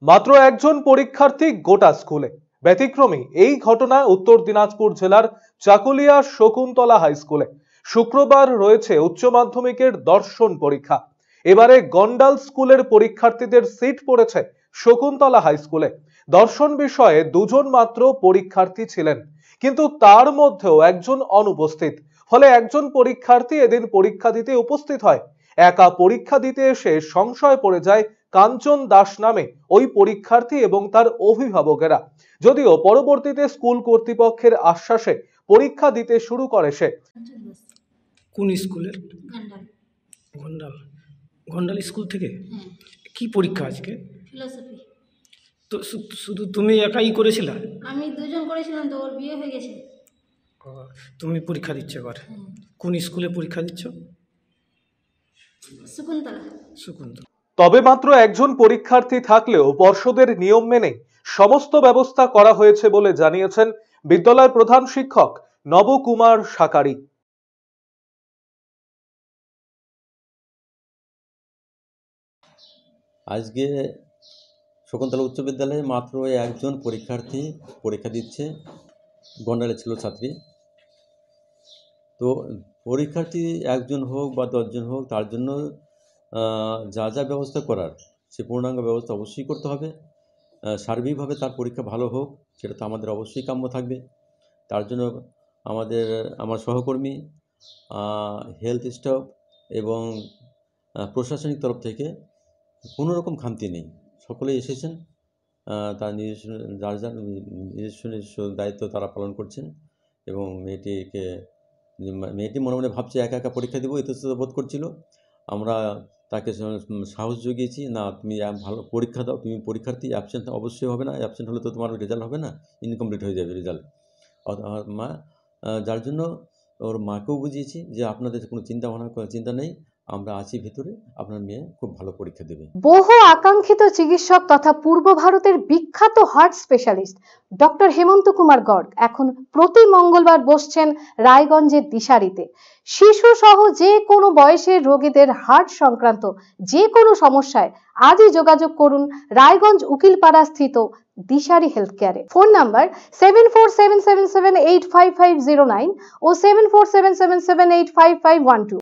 মাত্র একজন পরীক্ষার্থী গোটা স্কুলে। ব্যতিক্রমী এই ঘটনা উত্তর দিনাজপুর জেলার চাকুলিয়া শকুন্তলা হাই স্কুলে। শুক্রবার রয়েছে উচ্চ মাধ্যমিকের দর্শন পরীক্ষা। এবারে গন্ডাল স্কুলের পরীক্ষার্থীদের সিট পড়েছে শকুন্তলা হাই স্কুলে। দর্শন বিষয়ে দুজন মাত্র পরীক্ষার্থী ছিলেন, কিন্তু তার মধ্যেও একজন অনুপস্থিত। ফলে একজন পরীক্ষার্থী এদিন পরীক্ষা দিতে উপস্থিত হয়। একা পরীক্ষা দিতে এসে সংশয় পড়ে যায় কাঞ্চন দাস নামে ওই পরীক্ষার্থী এবং তার অভিভাবকেরা। যদিও পরবর্তীতে স্কুল কর্তৃপক্ষের আশ্বাসে পরীক্ষা দিতে শুরু করে সে। কোন স্কুলের? গন্ডাল। গন্ডাল স্কুল থেকে কি পরীক্ষা আজকে? ফিলোসফি। তো শুধু তুমি একাই করেছিলা? আমি দুজন করেছিলাম, তো ওর বিয়ে হয়ে গেছে। তুমি পরীক্ষা দিচ্ছ এবার? কোন স্কুলে পরীক্ষা দিচ্ছ? শকুন্তলা। শকুন্তলা। তবে মাত্র একজন পরীক্ষার্থী থাকলেও পর্ষদের নিয়ম মেনে সমস্ত ব্যবস্থা করা হয়েছে বলে জানিয়েছেন বিদ্যালয়ের প্রধান শিক্ষক নবকুমার সাকারি। আজকে শকুন্তলা উচ্চ বিদ্যালয়ে মাত্র একজন পরীক্ষার্থী পরীক্ষা দিচ্ছে, গন্ডালে ছিল ছাত্রী। তো পরীক্ষার্থী একজন হোক বা 10 জন হোক, তার জন্য যা যা ব্যবস্থা করার সে পূর্ণাঙ্গ ব্যবস্থা অবশ্যই করতে হবে। সার্বিকভাবে তার পরীক্ষা ভালো হোক, সেটা তো আমাদের অবশ্যই কাম্য থাকবে। তার জন্য আমার সহকর্মী, হেলথ স্টাফ এবং প্রশাসনিক তরফ থেকে কোনো রকম খামতি নেই। সকলেই এসেছেন, তার নিজস্ব নিজস্ব দায়িত্ব তারা পালন করছেন এবং মেয়েটি মনে মনে ভাবছে একা একা পরীক্ষা দেবো, ইতস্তত বোধ করছিল। আমরা তাকে সাহস জুগিয়েছি, না তুমি ভালো পরীক্ষা দাও, তুমি পরীক্ষার্থী, অ্যাবসেন্ট অবশ্যই হবে না, অ্যাবসেন্ট হলে তো তোমার রেজাল্ট হবে না, ইনকমপ্লিট হয়ে যাবে রেজাল্ট। মা যার জন্য ওর মাকেও বুঝিয়েছি যে আপনাদের কোনো চিন্তা নেই, আমরা আছি ভিতরে, আপনার মেয়ে খুব ভালো পরীক্ষা দেবে। বহু আকাঙ্ক্ষিত চিকিৎসক তথা পূর্ব ভারতের বিখ্যাত হার্ট স্পেশালিস্ট ডক্টর হেমন্ত কুমার গর্গ এখন প্রতি মঙ্গলবার বসছেন রায়গঞ্জের দিশারিতে। শিশু সহ যে কোনো বয়সের রোগীদের হার্ট সংক্রান্ত যে কোনো সমস্যায় আজই যোগাযোগ করুন রায়গঞ্জ উকিলপাড়া স্থিত দিশারি হেলথ কেয়ারে। ফোন নাম্বার 7477785509 ও 7477785512।